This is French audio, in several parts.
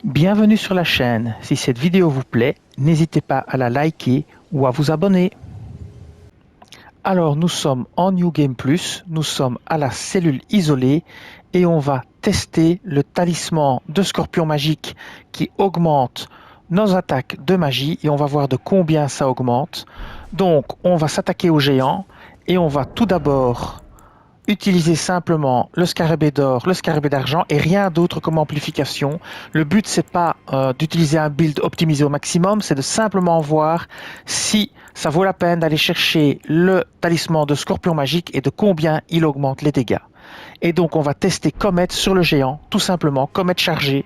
Bienvenue sur la chaîne. Si cette vidéo vous plaît, n'hésitez pas à la liker ou à vous abonner. Alors nous sommes en New Game Plus, nous sommes à la cellule isolée et on va tester le talisman de Scorpion Magique qui augmente nos attaques de magie et on va voir de combien ça augmente. Donc on va s'attaquer aux géants et on va tout d'abord utiliser simplement le scarabée d'or, le scarabée d'argent et rien d'autre comme amplification. Le but c'est pas d'utiliser un build optimisé au maximum, c'est de simplement voir si ça vaut la peine d'aller chercher le talisman de Scorpion Magique et de combien il augmente les dégâts. Et donc on va tester Comète sur le géant, tout simplement, Comète chargée.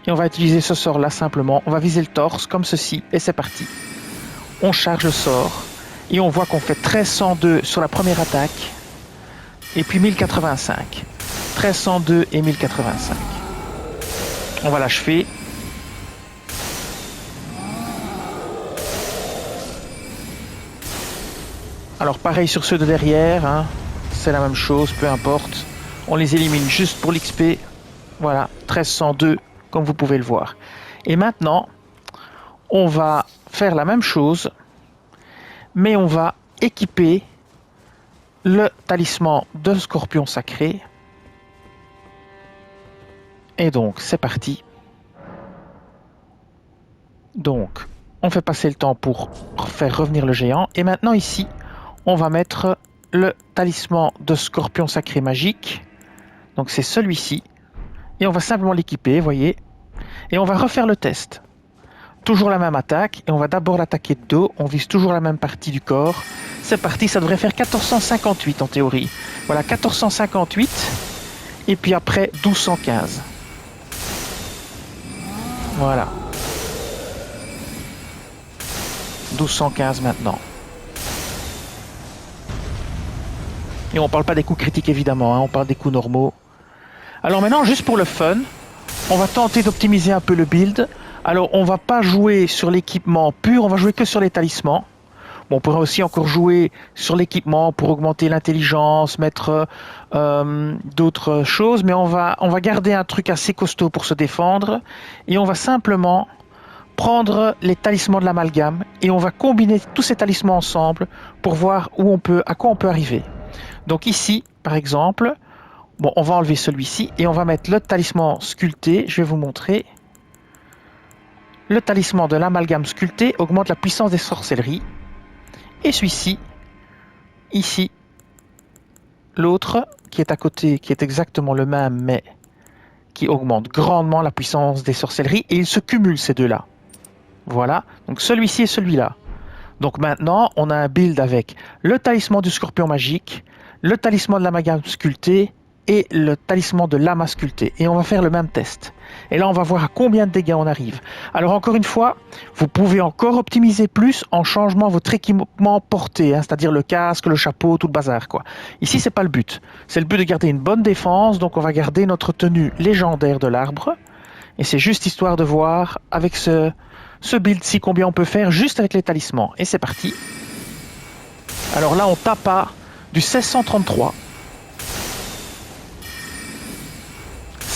Et on va utiliser ce sort là simplement, on va viser le torse comme ceci et c'est parti. On charge le sort et on voit qu'on fait 1302 sur la première attaque. Et puis 1085. 1302 et 1085. On va l'achever. Alors pareil sur ceux de derrière, hein, c'est la même chose, peu importe. On les élimine juste pour l'XP. Voilà, 1302 comme vous pouvez le voir. Et maintenant, on va faire la même chose, mais on va équiper le talisman de Scorpion Sacré. Et donc, c'est parti. Donc, on fait passer le temps pour faire revenir le géant. Et maintenant, ici, on va mettre le talisman de Scorpion Sacré Magique. Donc, c'est celui-ci. Et on va simplement l'équiper, voyez. Et on va refaire le test. Toujours la même attaque. Et on va d'abord l'attaquer de dos. On vise toujours la même partie du corps. C'est parti, ça devrait faire 1458 en théorie. Voilà, 1458. Et puis après, 1215. Voilà. 1215 maintenant. Et on parle pas des coups critiques évidemment, hein, on parle des coups normaux. Alors maintenant, juste pour le fun, on va tenter d'optimiser un peu le build. Alors on va pas jouer sur l'équipement pur, on va jouer que sur les talismans. Bon, on pourrait aussi encore jouer sur l'équipement pour augmenter l'intelligence, mettre d'autres choses, mais on va garder un truc assez costaud pour se défendre et on va simplement prendre les talismans de l'amalgame et on va combiner tous ces talismans ensemble pour voir à quoi on peut arriver. Donc ici, par exemple, bon, on va enlever celui-ci et on va mettre le talisman sculpté. Je vais vous montrer. Le talisman de l'amalgame sculpté augmente la puissance des sorcelleries. Et celui-ci, ici, l'autre qui est à côté, qui est exactement le même, mais qui augmente grandement la puissance des sorcelleries. Et ils se cumulent ces deux-là. Voilà, donc celui-ci et celui-là. Donc maintenant, on a un build avec le talisman du Scorpion Magique, le talisman de l'amalgame sculpté et le talisman de l'ama sculpté. Et on va faire le même test. Et là, on va voir à combien de dégâts on arrive. Alors encore une fois, vous pouvez encore optimiser plus en changeant votre équipement porté, hein, c'est-à-dire le casque, le chapeau, tout le bazar, quoi. Ici, c'est pas le but. C'est le but de garder une bonne défense, donc on va garder notre tenue légendaire de l'arbre. Et c'est juste histoire de voir avec ce build-ci combien on peut faire juste avec les talismans. Et c'est parti. Alors là, on tape à du 1633.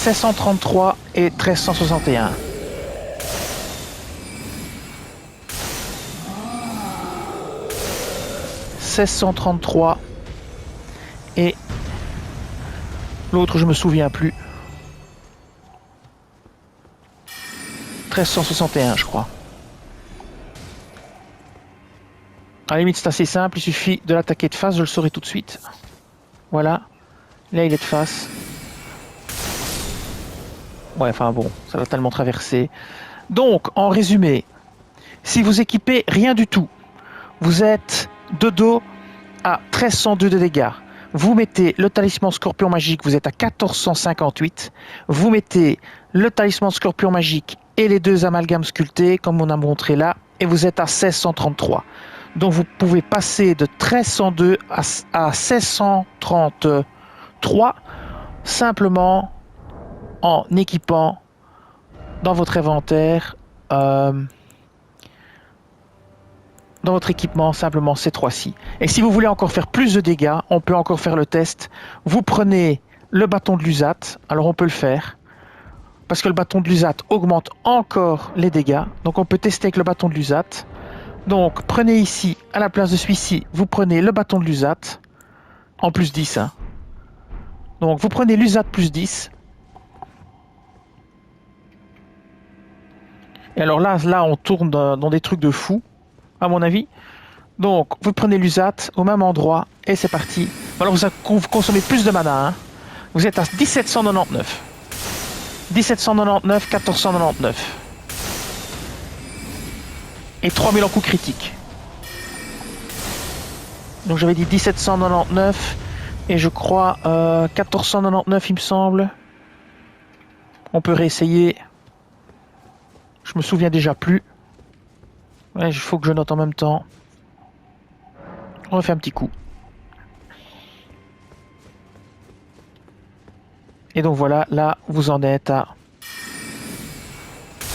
1633 et 1361. « 1633 et l'autre je me souviens plus. 1361 je crois. À la limite c'est assez simple, il suffit de l'attaquer de face, je le saurai tout de suite. Voilà, là il est de face. Ouais, enfin bon, ça va tellement traverser. Donc, en résumé, si vous équipez rien du tout, vous êtes de dos à 1302 de dégâts. Vous mettez le talisman Scorpion Magique, vous êtes à 1458. Vous mettez le talisman Scorpion Magique et les deux amalgames sculptés, comme on a montré là, et vous êtes à 1633. Donc vous pouvez passer de 1302 à 1633 simplement en équipant dans votre inventaire, dans votre équipement, simplement ces trois-ci. Et si vous voulez encore faire plus de dégâts, on peut encore faire le test. Vous prenez le bâton de l'USAT, alors on peut le faire. parce que le bâton de l'USAT augmente encore les dégâts. Donc on peut tester avec le bâton de l'USAT. Donc prenez ici, à la place de celui-ci, vous prenez le bâton de l'USAT, en plus 10. Hein. Donc vous prenez l'USAT plus 10. Et alors là on tourne dans des trucs de fou, à mon avis. Donc vous prenez l'USAT au même endroit, et c'est parti. Alors vous consommez plus de mana. Hein. Vous êtes à 1799. 1799, 1499. Et 3000 en coup critique. Donc j'avais dit 1799 et je crois 1499 il me semble. On peut réessayer. Je me souviens déjà plus. Ouais, il faut que je note en même temps. On refait un petit coup. Et donc voilà, là vous en êtes à...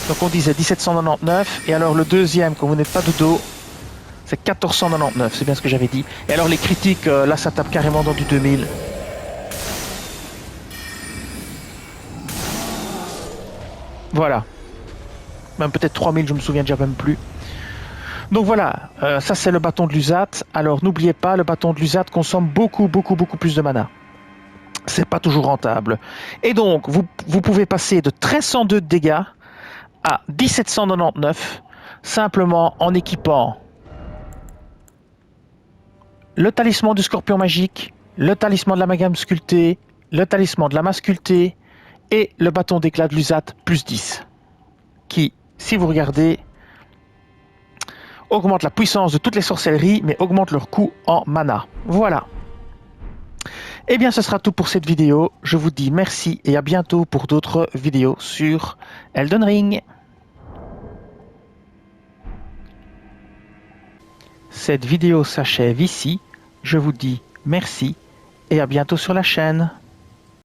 Donc on disait 1799 et alors le deuxième, quand vous n'êtes pas de dos, c'est 1499, c'est bien ce que j'avais dit. Et alors les critiques, là ça tape carrément dans du 2000. Voilà. Même peut-être 3000, je me souviens déjà même plus. Donc voilà, ça c'est le bâton de l'USAT. Alors n'oubliez pas, le bâton de l'USAT consomme beaucoup plus de mana. C'est pas toujours rentable. Et donc, vous pouvez passer de 1302 de dégâts à 1799, simplement en équipant le talisman du scorpion magique, le talisman de l'amalgame sculpté, le talisman de la masse sculptée et le bâton d'éclat de l'USAT plus 10, qui, si vous regardez, augmente la puissance de toutes les sorcelleries, mais augmente leur coût en mana. Voilà. Eh bien, ce sera tout pour cette vidéo. Je vous dis merci et à bientôt pour d'autres vidéos sur Elden Ring. Cette vidéo s'achève ici. Je vous dis merci et à bientôt sur la chaîne.